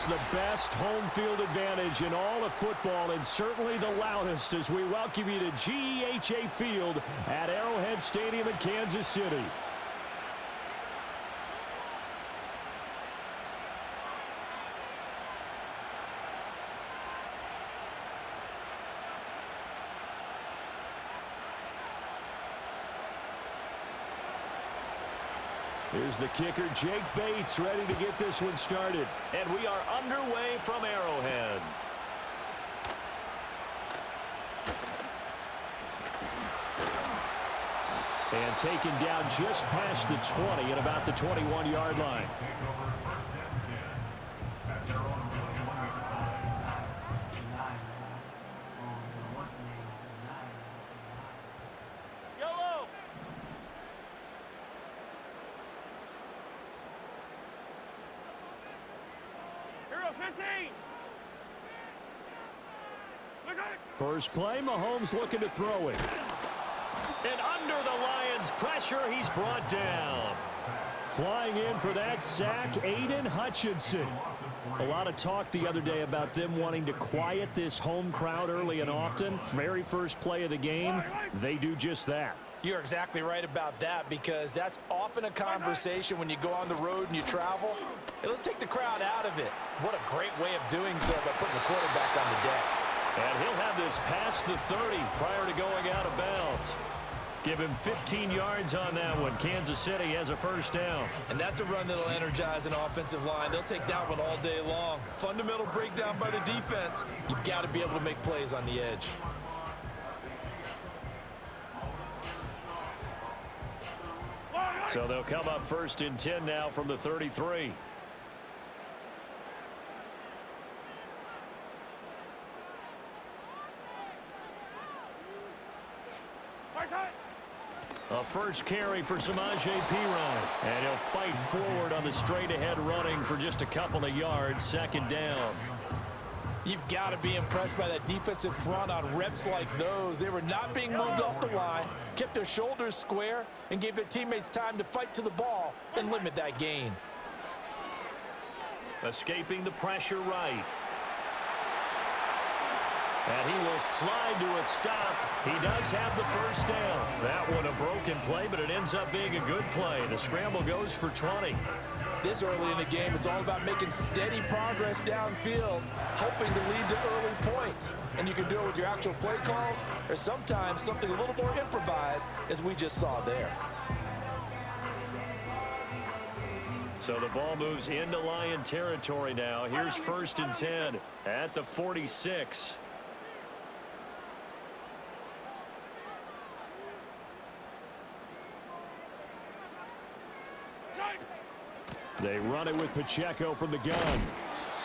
It's the best home field advantage in all of football and certainly the loudest as we welcome you to GEHA Field at Arrowhead Stadium in Kansas City. Here's the kicker, Jake Bates, ready to get this one started. And we are underway from Arrowhead. And taken down just past the 20 at about the 21-yard line. First play, Mahomes looking to throw it. And under the Lions' pressure, he's brought down. Flying in for that sack, Aiden Hutchinson. A lot of talk the other day about them wanting to quiet this home crowd early and often. Very first play of the game, they do just that. You're exactly right about that because that's often a conversation when you go on the road and you travel. Hey, let's take the crowd out of it. What a great way of doing so by putting the quarterback on the deck. And he'll have this past the 30 prior to going out of bounds. Give him 15 yards on that one. Kansas City has a first down. And that's a run that'll energize an offensive line. They'll take that one all day long. Fundamental breakdown by the defense. You've got to be able to make plays on the edge. So they'll come up first and 10 now from the 33. A first carry for Samaje Perine. And he'll fight forward on the straight-ahead running for just a couple of yards. Second down. You've got to be impressed by that defensive front on reps like those. They were not being moved off the line, kept their shoulders square, and gave their teammates time to fight to the ball and limit that gain. Escaping the pressure right. And he will slide to a stop. He does have the first down. That one a broken play, but it ends up being a good play. The scramble goes for 20. This early in the game, it's all about making steady progress downfield, hoping to lead to early points. And you can do it with your actual play calls or sometimes something a little more improvised, as we just saw there. So the ball moves into Lion territory now. Here's first and 10 at the 46. They run it with Pacheco from the gun.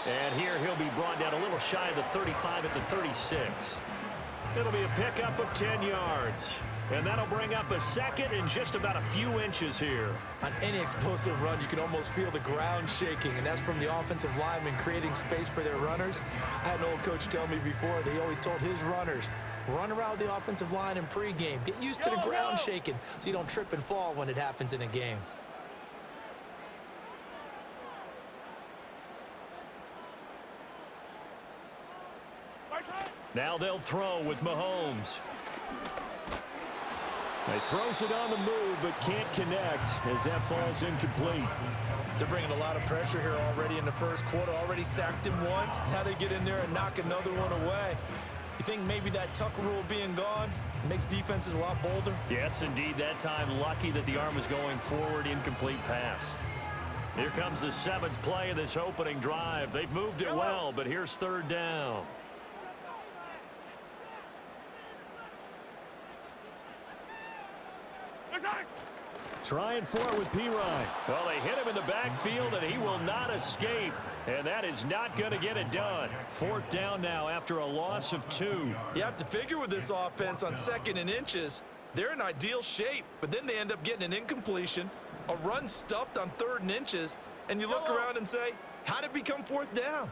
And here he'll be brought down a little shy of the 35 at the 36. It'll be a pickup of 10 yards. And that'll bring up a second and just about a few inches here. On any explosive run, you can almost feel the ground shaking, and that's from the offensive linemen creating space for their runners. I had an old coach tell me before that he always told his runners, run around the offensive line in pregame. Get used to the ground shaking so you don't trip and fall when it happens in a game. Now they'll throw with Mahomes. He throws it on the move but can't connect as that falls incomplete. They're bringing a lot of pressure here already in the first quarter. Already sacked him once. Now they get in there and knock another one away. You think maybe that Tucker rule being gone makes defenses a lot bolder? Yes, indeed. That time lucky that the arm was going forward. Incomplete pass. Here comes the seventh play of this opening drive. They've moved it well, but here's third down. Trying for it with Perine. Well, they hit him in the backfield, and he will not escape. And that is not going to get it done. Fourth down now after a loss of 2. You have to figure with this offense on second and inches, they're in ideal shape, but then they end up getting an incompletion, a run stuffed on 3rd and inches, and you look around and say, how did it become 4th down?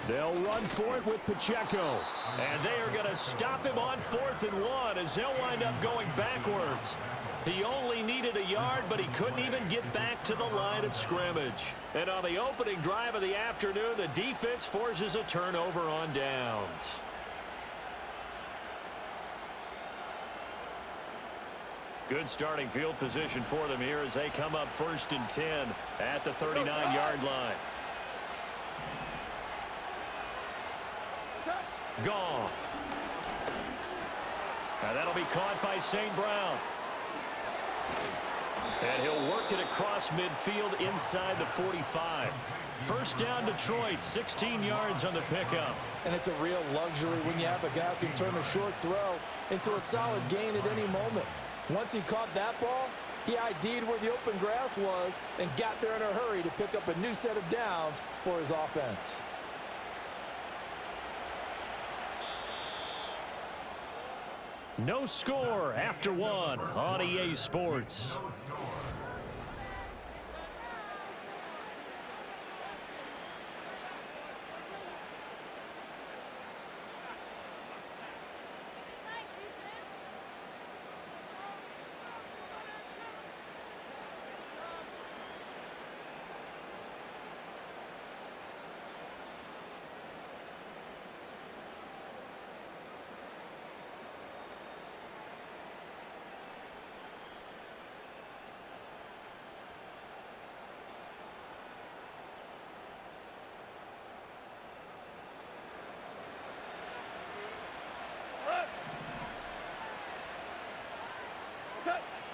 They'll run for it with Pacheco. And they are going to stop him on 4th and 1 as they'll wind up going backwards. He only needed a yard, but he couldn't even get back to the line of scrimmage. And on the opening drive of the afternoon, the defense forces a turnover on downs. Good starting field position for them here as they come up 1st and 10 at the 39-yard line. Goff. Now that'll be caught by St. Brown. And he'll work it across midfield inside the 45. First down Detroit, 16 yards on the pickup. And it's a real luxury when you have a guy who can turn a short throw into a solid gain at any moment. Once he caught that ball, he ID'd where the open grass was and got there in a hurry to pick up a new set of downs for his offense. No score after one on EA Sports.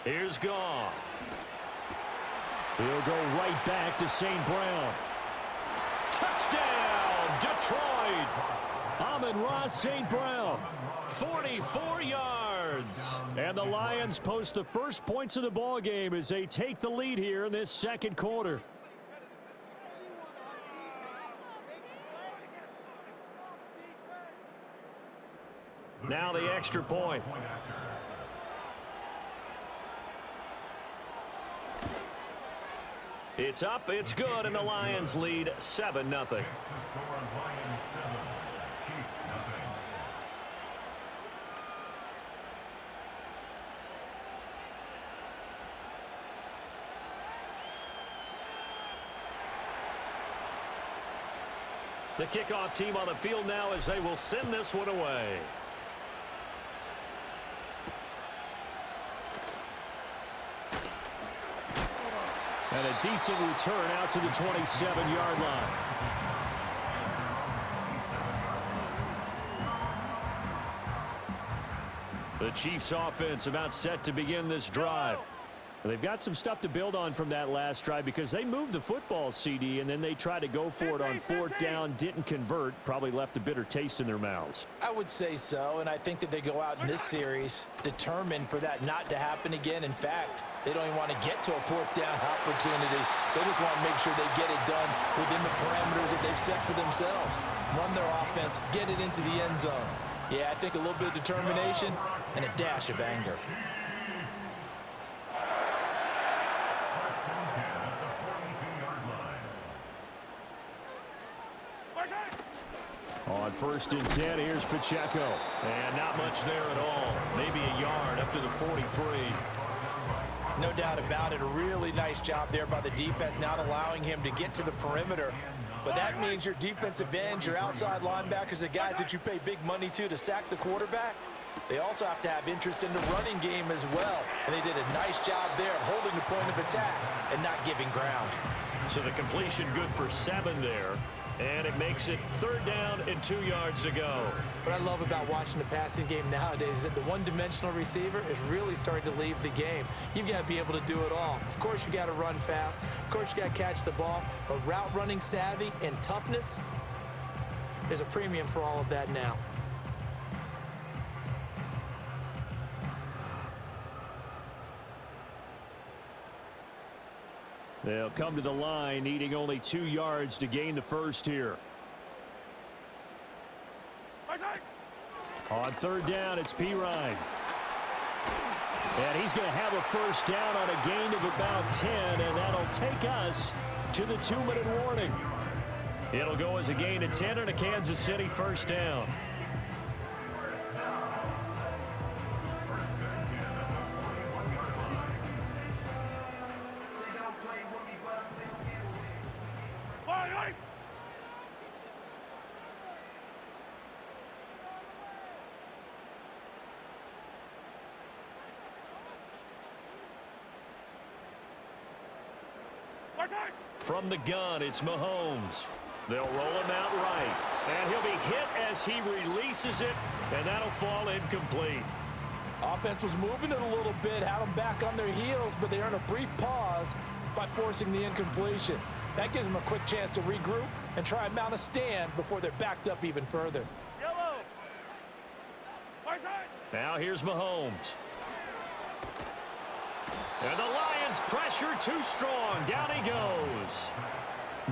Here's Goff. He'll go right back to St. Brown. Touchdown, Detroit. Amon-Ra St. Brown, 44 yards. And the Lions post the first points of the ball game as they take the lead here in this second quarter. Now the extra point. It's up, it's good, and the Lions lead 7-0. The kickoff team on the field now as they will send this one away. And a decent return out to the 27-yard line. The Chiefs offense about set to begin this drive. They've got some stuff to build on from that last drive because they moved the football, CD, and then they tried to go for it on 4th down, didn't convert, probably left a bitter taste in their mouths. I would say so, and I think that they go out in this series determined for that not to happen again. In fact, they don't even want to get to a 4th down opportunity. They just want to make sure they get it done within the parameters that they've set for themselves. Run their offense, get it into the end zone. Yeah, I think a little bit of determination and a dash of anger. On 1st and 10, here's Pacheco. And not much there at all. Maybe a yard up to the 43. No doubt about it. A really nice job there by the defense, not allowing him to get to the perimeter. But that means your defensive ends, your outside linebackers, the guys that you pay big money to sack the quarterback, they also have to have interest in the running game as well. And they did a nice job there holding the point of attack and not giving ground. So the completion good for 7 there. And it makes it 3rd down and 2 yards to go. What I love about watching the passing game nowadays is that the one-dimensional receiver is really starting to leave the game. You've got to be able to do it all. Of course, you got to run fast. Of course, you got to catch the ball. But route running savvy and toughness, there's a premium for all of that now. They'll come to the line, needing only 2 yards to gain the first here. On 3rd down, it's Pirine. And he's going to have a first down on a gain of about 10, and that'll take us to the 2-minute warning. It'll go as a gain of 10 and a Kansas City first down. From the gun, it's Mahomes. They'll roll him out right. And he'll be hit as he releases it, and that'll fall incomplete. Offense was moving it a little bit, had them back on their heels, but they earned a brief pause by forcing the incompletion. That gives them a quick chance to regroup and try and mount a stand before they're backed up even further. Yellow. Now here's Mahomes. And the Lions pressure too strong. Down he goes.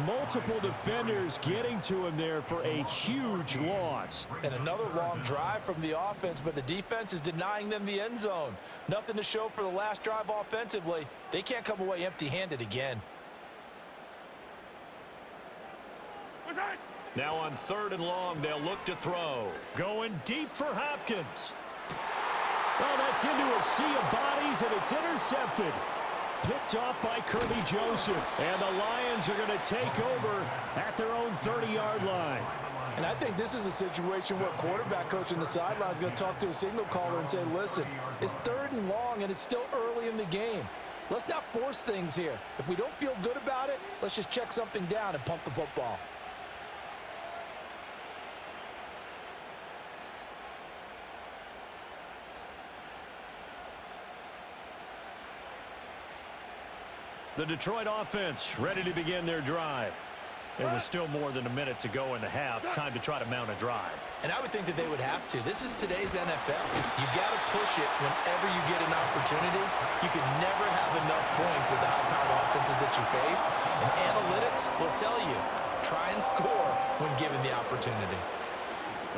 Multiple defenders getting to him there for a huge loss. And another long drive from the offense, but the defense is denying them the end zone. Nothing to show for the last drive offensively. They can't come away empty-handed again. Now on 3rd and long, they'll look to throw. Going deep for Hopkins. Well, that's into a sea of bodies, and it's intercepted. Picked off by Kirby Joseph. And the Lions are going to take over at their own 30-yard line. And I think this is a situation where quarterback coach on the sideline is going to talk to a signal caller and say, listen, it's 3rd and long, and it's still early in the game. Let's not force things here. If we don't feel good about it, let's just check something down and pump the football. The Detroit offense ready to begin their drive. It was still more than a minute to go in the half. Time to try to mount a drive. And I would think that they would have to. This is today's NFL. You got to push it whenever you get an opportunity. You can never have enough points with the high-powered offenses that you face. And analytics will tell you, try and score when given the opportunity.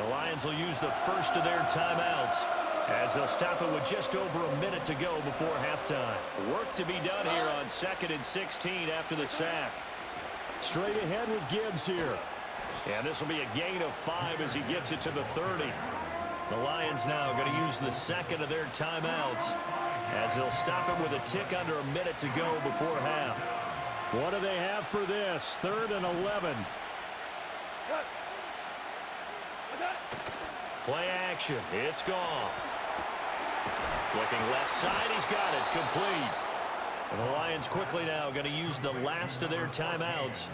The Lions will use the first of their timeouts as they'll stop it with just over a minute to go before halftime. Work to be done here on 2nd and 16 after the sack. Straight ahead with Gibbs here. And this will be a gain of 5 as he gets it to the 30. The Lions now going to use the second of their timeouts as they'll stop it with a tick under a minute to go before half. What do they have for this? 3rd and 11. Play action. It's Goff. Looking left side. He's got it. Complete. And the Lions quickly now going to use the last of their timeouts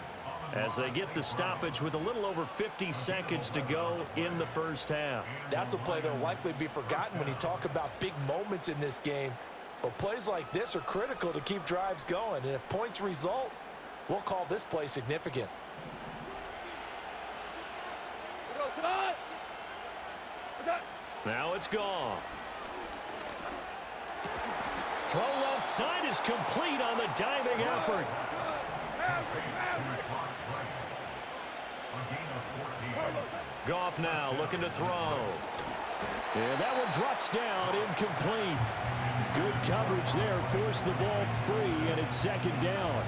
as they get the stoppage with a little over 50 seconds to go in the first half. That's a play that will likely be forgotten when you talk about big moments in this game. But plays like this are critical to keep drives going. And if points result, we'll call this play significant. Now it's Goff. Throw left side is complete on the diving effort. Goff now looking to throw. And that one drops down, incomplete. Good coverage there, forced the ball free, and it's 2nd down.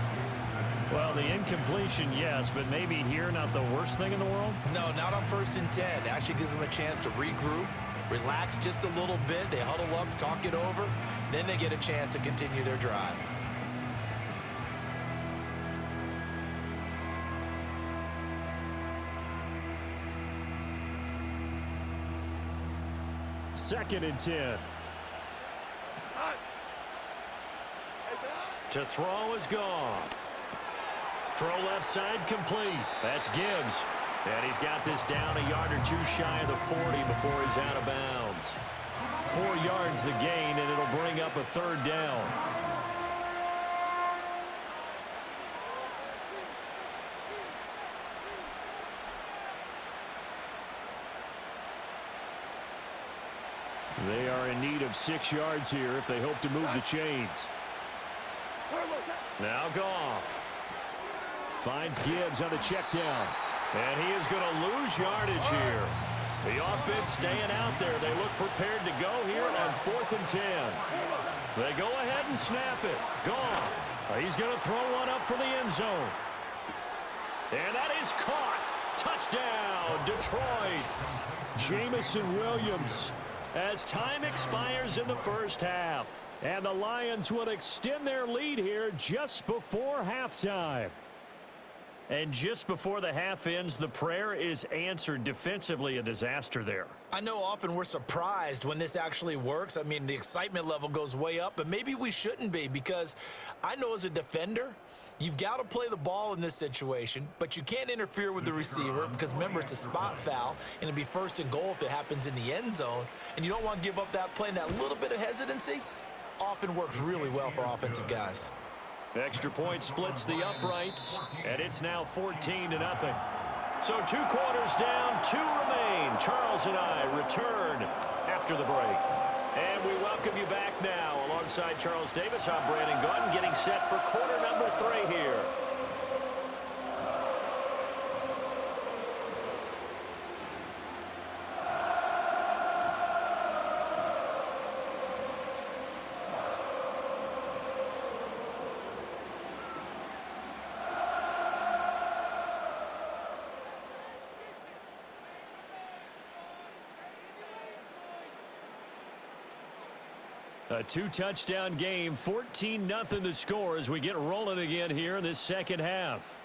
Well, the incompletion, yes, but maybe here not the worst thing in the world? No, not on 1st and 10. It actually gives them a chance to regroup, relax just a little bit. They huddle up, talk it over. Then they get a chance to continue their drive. Second and 10. To throw is Goff. Throw left side complete. That's Gibbs. And he's got this down a yard or two shy of the 40 before he's out of bounds. 4 yards the gain, and it'll bring up a 3rd down. They are in need of 6 yards here if they hope to move the chains. Now Goff. Finds Gibbs on a check down. And he is going to lose yardage here. The offense staying out there. They look prepared to go here on 4th and 10. They go ahead and snap it. Goff. He's going to throw one up for the end zone. And that is caught. Touchdown, Detroit. Jamison Williams as time expires in the first half. And the Lions will extend their lead here just before halftime. And just before the half ends, the prayer is answered. Defensively, a disaster there. I know often we're surprised when this actually works. I mean, the excitement level goes way up, but maybe we shouldn't be, because I know as a defender, you've got to play the ball in this situation, but you can't interfere with the receiver because, remember, it's a spot foul, and it'd be first and goal if it happens in the end zone, and you don't want to give up that play. And that little bit of hesitancy often works really well for offensive guys. Extra point splits the uprights, and it's now 14-0. So 2 quarters down, 2 remain. Charles and I return after the break. And we welcome you back now. Alongside Charles Davis, I'm Brandon Gautin, getting set for quarter number 3 here. A 2-touchdown game, 14-0 the score as we get rolling again here in this second half.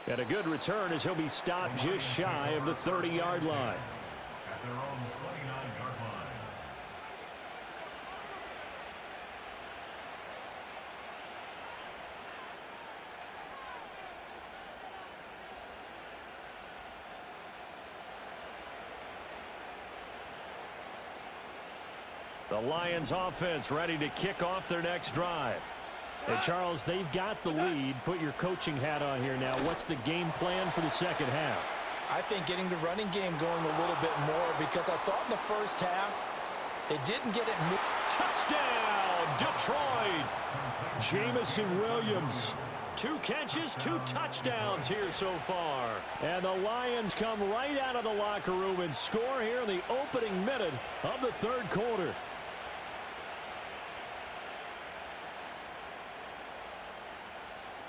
And a good return as he'll be stopped just shy of the 30-yard line. At their own 29-yard line. The Lions offense ready to kick off their next drive. And Charles, they've got the lead. Put your coaching hat on here now. What's the game plan for the second half? I think getting the running game going a little bit more, because I thought in the first half they didn't get it. Touchdown, Detroit! Jamison Williams. 2 catches, 2 touchdowns here so far. And the Lions come right out of the locker room and score here in the opening minute of the third quarter.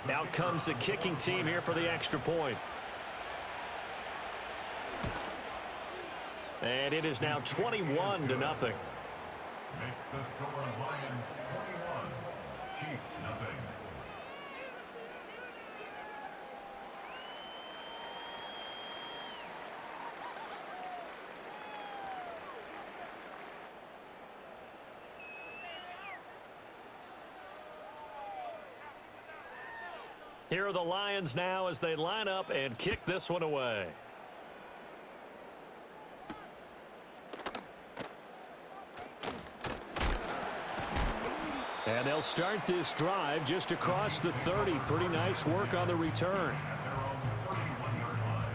Now comes the kicking team here for the extra point. And it is now 21-0. Makes the score Lions 21, Chiefs nothing. Here are the Lions now as they line up and kick this one away. And they'll start this drive just across the 30. Pretty nice work on the return. At their own 41-yard line.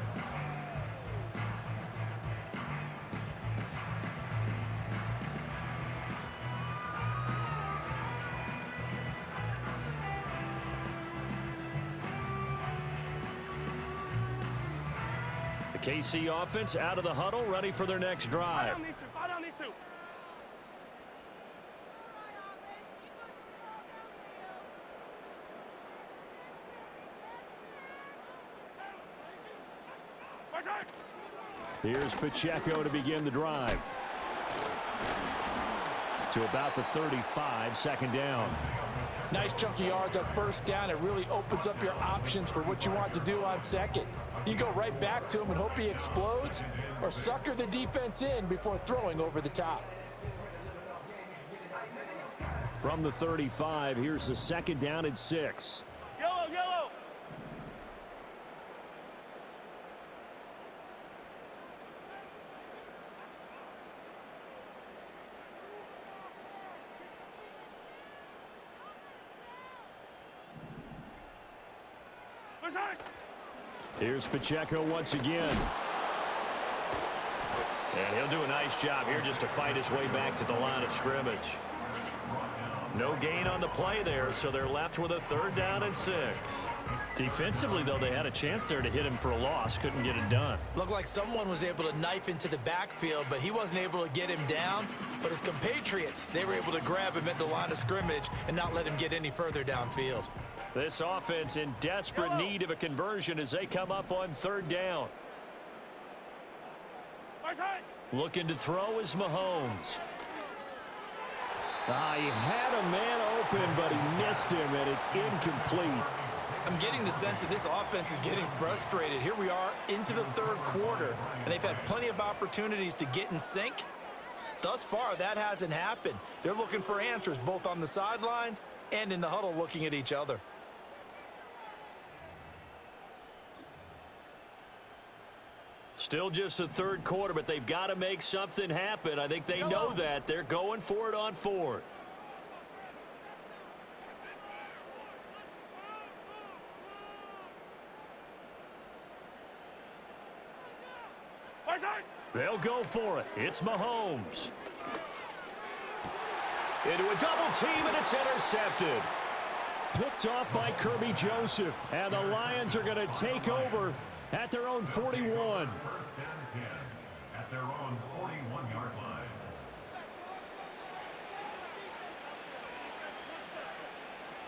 The KC offense out of the huddle, ready for their next drive. Fire down these two. Here's Pacheco to begin the drive. To about the 35, second down. Nice chunky yards on first down. It really opens up your options for what you want to do on second. You go right back to him and hope he explodes, or sucker the defense in before throwing over the top. From the 35, here's the second down and 6. Yellow. Here's Pacheco once again. And he'll do a nice job here just to fight his way back to the line of scrimmage. No gain on the play there, so they're left with a third down and 6. Defensively, though, they had a chance there to hit him for a loss. Couldn't get it done. Looked like someone was able to knife into the backfield, but he wasn't able to get him down. But his compatriots, they were able to grab him at the line of scrimmage and not let him get any further downfield. This offense in desperate need of a conversion as they come up on third down. Looking to throw is Mahomes. He had a man open, but he missed him, and it's incomplete. I'm getting the sense that this offense is getting frustrated. Here we are into the third quarter, and they've had plenty of opportunities to get in sync. Thus far, that hasn't happened. They're looking for answers both on the sidelines and in the huddle looking at each other. Still just the third quarter, but they've got to make something happen. I think they know that. They're going for it on fourth. They'll go for it. It's Mahomes. Into a double team, and it's intercepted. Picked off by Kirby Joseph. And the Lions are going to take over at their own 41. First and 10 at their own 41-yard line.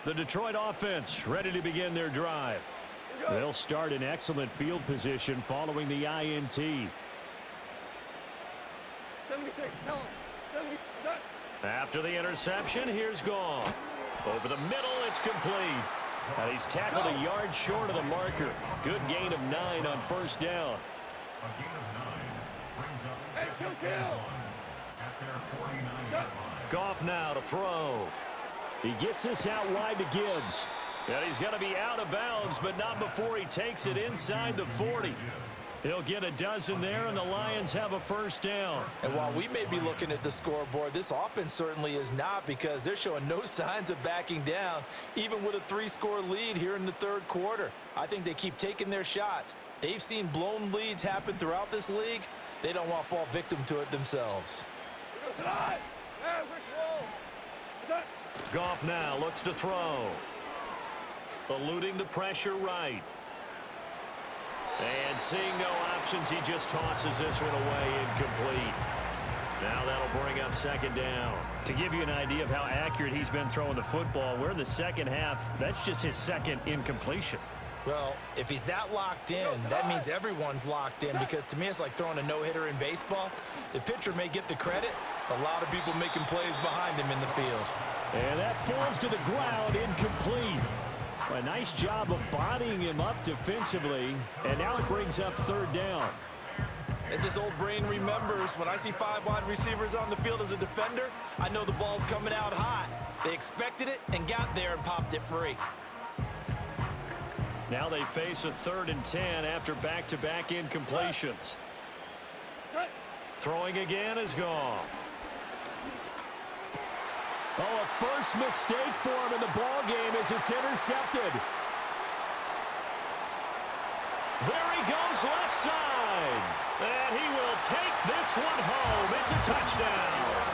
The Detroit offense ready to begin their drive. They'll start in excellent field position following the INT. After the interception, here's Goff. Over the middle, it's complete. And he's tackled a yard short of the marker. Good gain of 9 on first down. A gain of 9 brings up second and 1 at their 49-yard line. Goff now to throw. He gets this out wide to Gibbs. And he's going to be out of bounds, but not before he takes it inside the 40. He'll get a dozen there, and the Lions have a first down. And while we may be looking at the scoreboard, this offense certainly is not, because they're showing no signs of backing down, even with a 3-score lead here in the third quarter. I think they keep taking their shots. They've seen blown leads happen throughout this league. They don't want to fall victim to it themselves. Goff now looks to throw. Eluding the pressure right. And seeing no options, he just tosses this one away incomplete. Now that'll bring up second down. To give you an idea of how accurate he's been throwing the football, we're in the second half. That's just his second incompletion. Well, if he's that locked in, that means everyone's locked in, because to me it's like throwing a no-hitter in baseball. The pitcher may get the credit, a lot of people making plays behind him in the field. And that falls to the ground, incomplete. A nice job of bodying him up defensively, and now it brings up third down. As this old brain remembers, when I see 5 wide receivers on the field as a defender, I know the ball's coming out hot. They expected it and got there and popped it free. Now they face a 3rd and 10 after back-to-back incompletions. Throwing again is Goff. Oh, a first mistake for him in the ball game as it's intercepted. There he goes left side. And he will take this one home. It's a touchdown.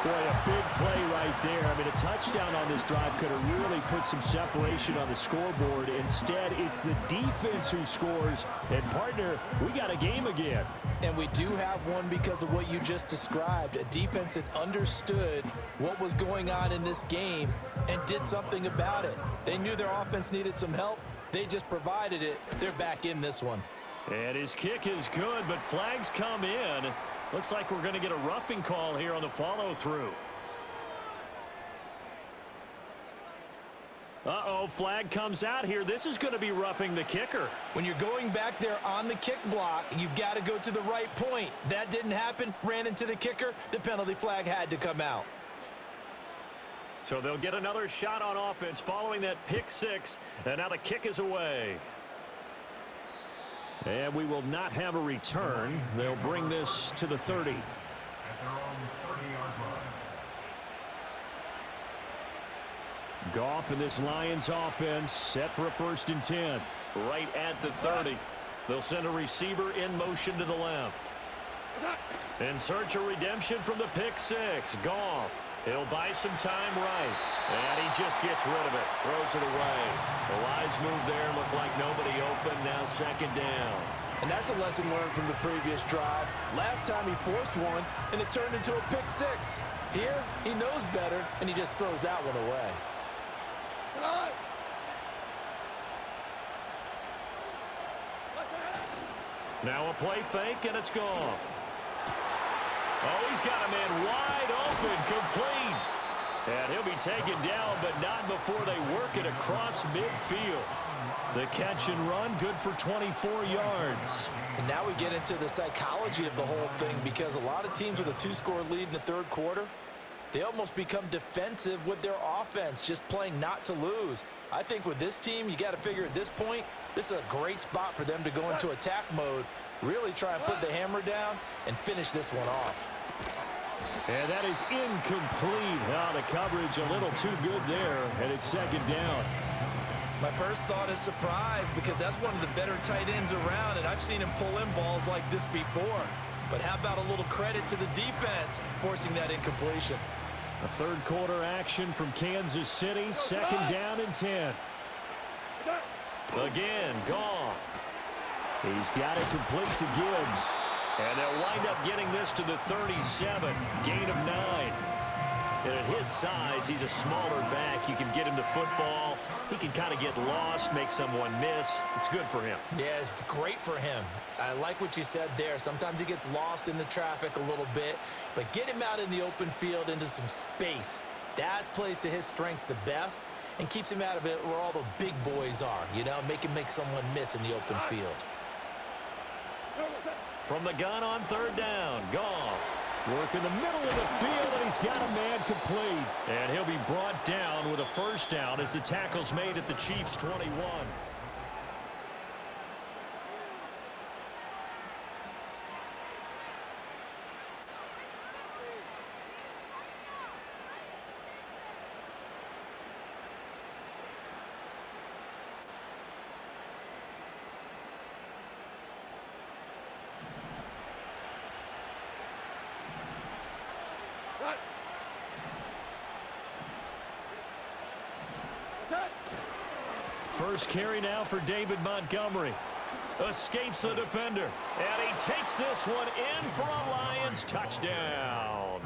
Boy, a big play right there. I mean, a touchdown on this drive could have really put some separation on the scoreboard. Instead, it's the defense who scores. And, partner, we got a game again. And we do have one because of what you just described. A defense that understood what was going on in this game and did something about it. They knew their offense needed some help. They just provided it. They're back in this one. And his kick is good, but flags come in. Looks like we're going to get a roughing call here on the follow-through. Uh-oh, flag comes out here. This is going to be roughing the kicker. When you're going back there on the kick block, you've got to go to the right point. That didn't happen. Ran into the kicker. The penalty flag had to come out. So they'll get another shot on offense following that pick six. And now the kick is away. And we will not have a return. They'll bring this to the 30. At their own 30-yard line. Goff and this Lions offense set for a 1st and 10. Right at the 30. They'll send a receiver in motion to the left. In search of redemption from the pick six. Goff. He'll buy some time right. And he just gets rid of it. Throws it away. The wise move there. Looked like nobody open. Now second down. And that's a lesson learned from the previous drive. Last time he forced one, and it turned into a pick six. Here, he knows better, and he just throws that one away. Now a play fake, and it's Goff. Oh, he's got a man wide open, complete. And he'll be taken down, but not before they work it across midfield. The catch and run, good for 24 yards. And now we get into the psychology of the whole thing, because a lot of teams with a 2-score lead in the third quarter, they almost become defensive with their offense, just playing not to lose. I think with this team, you got to figure at this point, this is a great spot for them to go into attack mode, really try and put the hammer down and finish this one off. And that is incomplete. Oh, the coverage a little too good there, and it's second down. My first thought is surprise, because that's one of the better tight ends around, and I've seen him pull in balls like this before. But how about a little credit to the defense forcing that incompletion? A third quarter action from Kansas City, second down and 10. Again, Goff. He's got it complete to Gibbs. And they'll wind up getting this to the 37, gain of 9. And at his size, he's a smaller back. You can get him to football. He can kind of get lost, make someone miss. It's good for him. Yeah, it's great for him. I like what you said there. Sometimes he gets lost in the traffic a little bit, but get him out in the open field into some space. That plays to his strengths the best and keeps him out of it where all the big boys are, you know, make him make someone miss in the open field. From the gun on third down, Goff. Work in the middle of the field, and he's got a man complete. And he'll be brought down with a first down as the tackle's made at the Chiefs' 21. First carry now for David Montgomery. Escapes the defender. And he takes this one in for a Lions touchdown.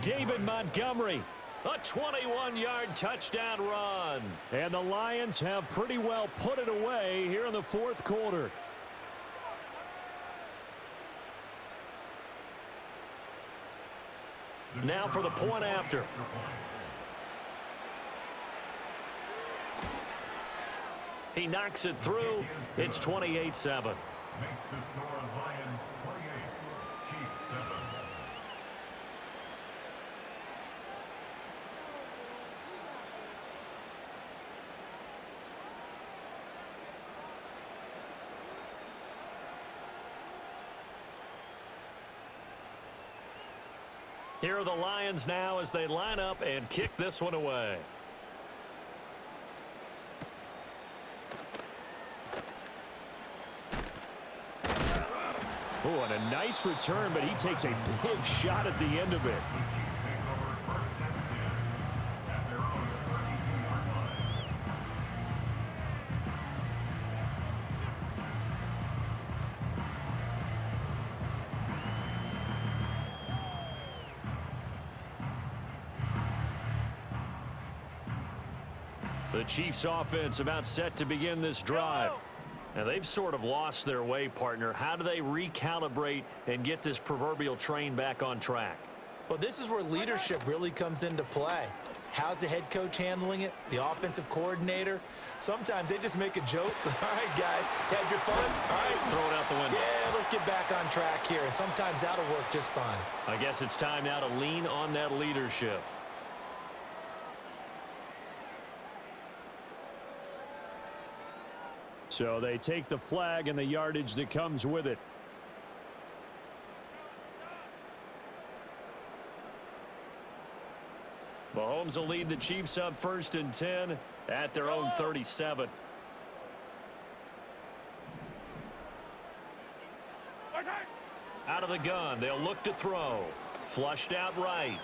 David Montgomery, a 21-yard touchdown run. And the Lions have pretty well put it away here in the fourth quarter. Now for the point after. He knocks it through. It's 28-7. Makes the score Lions 28, Chiefs 7. Here are the Lions now as they line up and kick this one away. Oh, and a nice return, but he takes a big shot at the end of it. The Chiefs take over first and 10 at their own 32-yard line. The Chiefs offense about set to begin this drive. Now, they've sort of lost their way, partner. How do they recalibrate and get this proverbial train back on track? Well, this is where leadership really comes into play. How's the head coach handling it? The offensive coordinator? Sometimes they just make a joke. All right, guys, had your fun? All right. Throw it out the window. Yeah, let's get back on track here, and sometimes that'll work just fine. I guess it's time now to lean on that leadership. So they take the flag and the yardage that comes with it. Mahomes will lead the Chiefs up first and 10 at their own 37. Out of the gun, they'll look to throw. Flushed out right.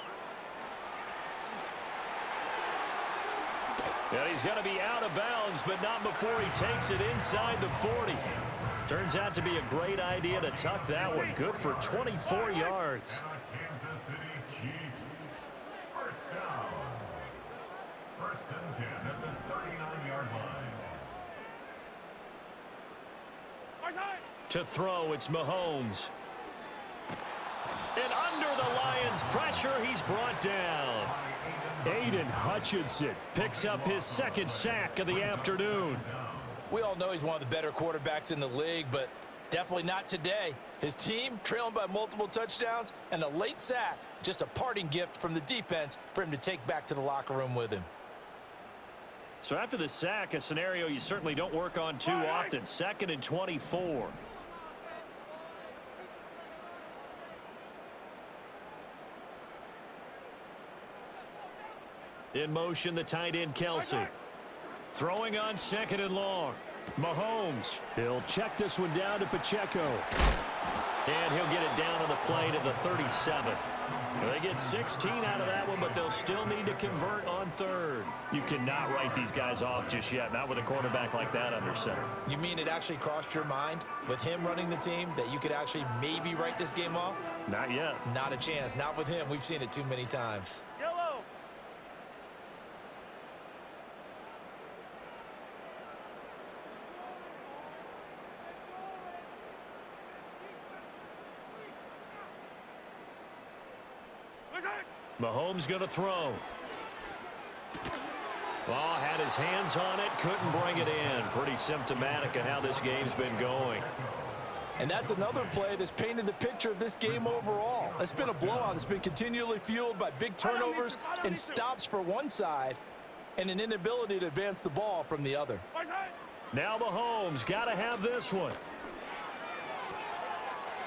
And he's going to be out of bounds, but not before he takes it inside the 40. Turns out to be a great idea to tuck that one. Good for 24 yards. Kansas City Chiefs. First down. First and 10 at the 39-yard line. To throw, it's Mahomes. And under the Lions' pressure, he's brought down. Aiden Hutchinson picks up his second sack of the afternoon. We all know he's one of the better quarterbacks in the league, but definitely not today. His team trailing by multiple touchdowns and a late sack, just a parting gift from the defense for him to take back to the locker room with him. So after the sack, a scenario you certainly don't work on too often. 2nd and 24. In motion, the tight end, Kelsey. Throwing on 2nd and long. Mahomes. He'll check this one down to Pacheco. And he'll get it down on the play to the 37. They get 16 out of that one, but they'll still need to convert on 3rd. You cannot write these guys off just yet, not with a quarterback like that under center. You mean it actually crossed your mind with him running the team that you could actually maybe write this game off? Not yet. Not a chance. Not with him. We've seen it too many times. Yellow. Mahomes going to throw. Oh, had his hands on it, couldn't bring it in. Pretty symptomatic of how this game's been going. And that's another play that's painted the picture of this game overall. It's been a blowout. It's been continually fueled by big turnovers and stops for one side and an inability to advance the ball from the other. Now Mahomes got to have this one.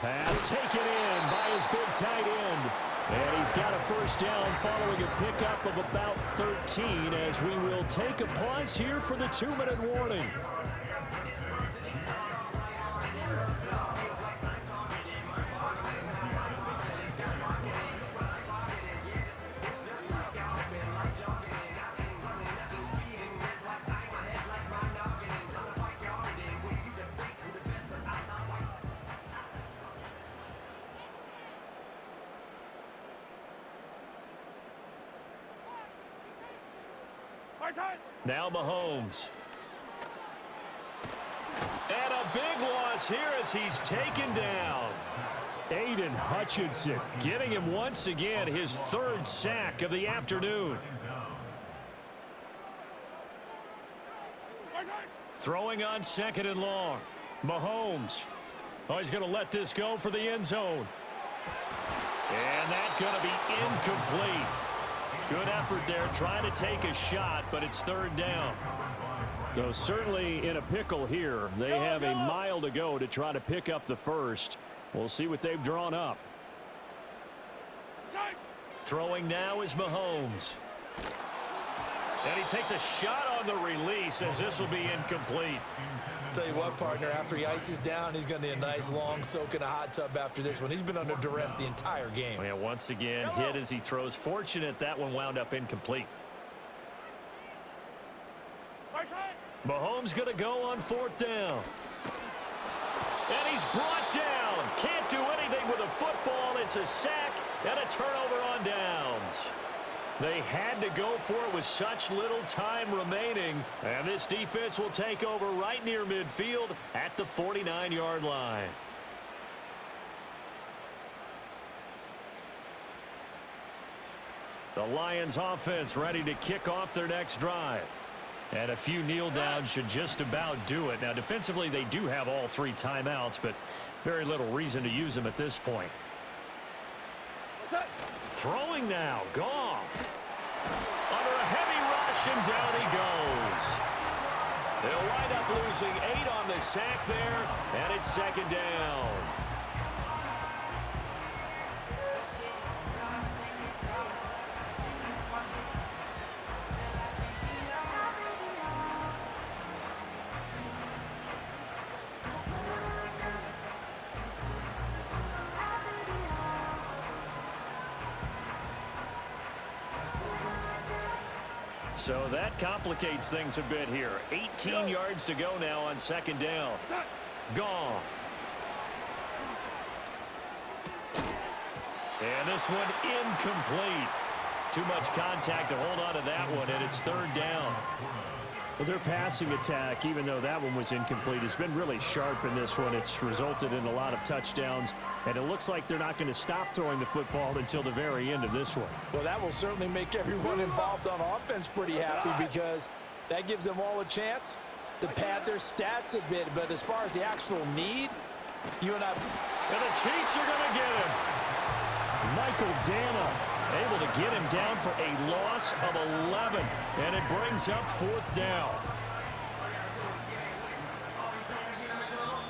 Pass taken in by his big tight end. And he's got a first down following a pickup of about 13 as we will take a pause here for the 2-minute warning. Now Mahomes. And a big loss here as he's taken down. Aiden Hutchinson getting him once again his 3rd sack of the afternoon. Throwing on 2nd and long. Mahomes. Oh, he's going to let this go for the end zone. And that's going to be incomplete. Good effort there, trying to take a shot, but it's 3rd down. So certainly in a pickle here. They have a mile to go to try to pick up the first. We'll see what they've drawn up. Throwing now is Mahomes. And he takes a shot on the release as this will be incomplete. Tell you what, partner, after he ices down, he's going to need a nice long soak in a hot tub after this one. He's been under duress the entire game. And once again, hit as he throws. Fortunate that one wound up incomplete. Mahomes going to go on 4th down. And he's brought down. Can't do anything with a football. It's a sack and a turnover on downs. They had to go for it with such little time remaining. And this defense will take over right near midfield at the 49-yard line. The Lions offense ready to kick off their next drive. And a few kneel downs should just about do it. Now defensively they do have all 3 timeouts, but very little reason to use them at this point. Throwing now, Goff. Under a heavy rush, and down he goes. They'll wind up losing 8 on the sack there, and it's 2nd down. So that complicates things a bit here. 18 yards to go now on 2nd down. Goff. And this one incomplete. Too much contact to hold on to that one, and it's 3rd down. Well, their passing attack, even though that one was incomplete, has been really sharp in this one. It's resulted in a lot of touchdowns, and it looks like they're not going to stop throwing the football until the very end of this one. Well, that will certainly make everyone involved on offense pretty happy because that gives them all a chance to pad their stats a bit. But as far as the actual need, you and I... And the Chiefs are going to get him. Michael Dana able to get him down for a loss of 11, and it brings up 4th down.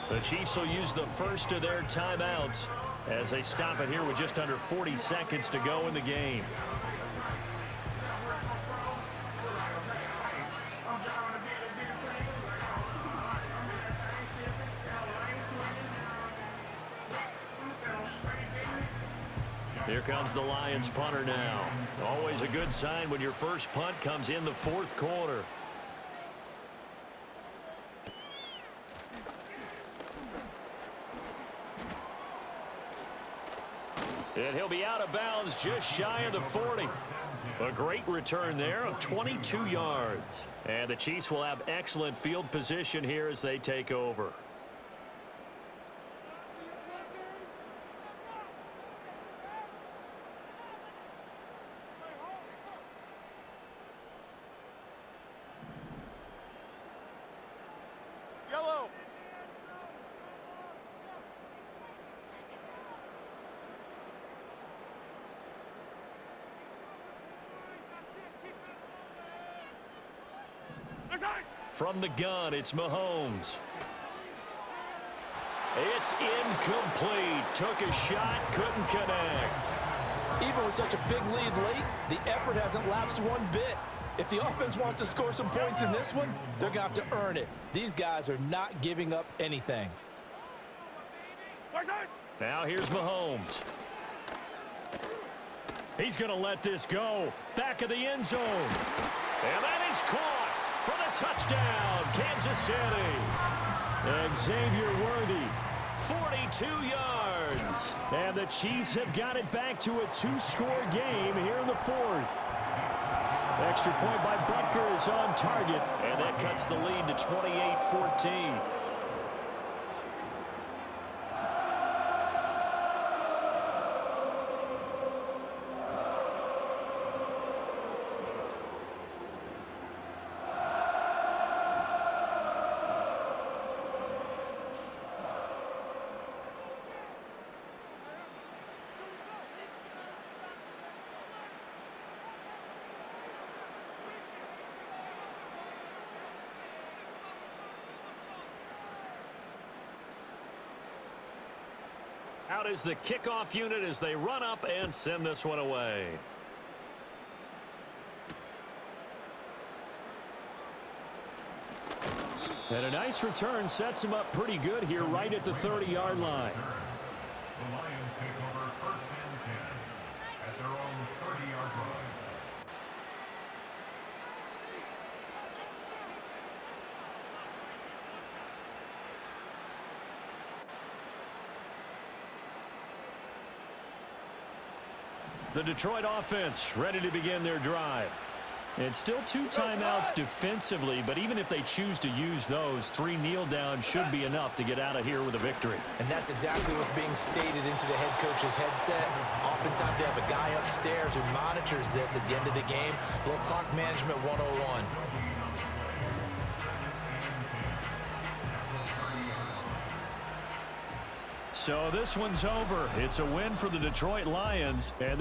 The Chiefs will use the first of their timeouts as they stop it here with just under 40 seconds to go in the game. Here comes the Lions punter now. Always a good sign when your first punt comes in the 4th quarter. And he'll be out of bounds just shy of the 40. A great return there of 22 yards. And the Chiefs will have excellent field position here as they take over. Yellow. From the gun, it's Mahomes. It's incomplete. Took a shot, couldn't connect. Even with such a big lead late, the effort hasn't lapsed one bit. If the offense wants to score some points in this one, they're going to have to earn it. These guys are not giving up anything. Now here's Mahomes. He's going to let this go. Back of the end zone. And that is caught for the touchdown, Kansas City. Xavier Worthy, 42 yards. And the Chiefs have got it back to a 2-score game here in the 4th. Extra point by Butker is on target, and that cuts the lead to 28-14. Out is the kickoff unit as they run up and send this one away. And a nice return sets him up pretty good here right at the 30-yard line. The Lions take over 1st and 10 at their own 30-yard line. The Detroit offense ready to begin their drive. And still 2 timeouts defensively, but even if they choose to use those, 3 kneel downs should be enough to get out of here with a victory. And that's exactly what's being stated into the head coach's headset. Oftentimes they have a guy upstairs who monitors this at the end of the game. A little clock management 101. So this one's over. It's a win for the Detroit Lions, and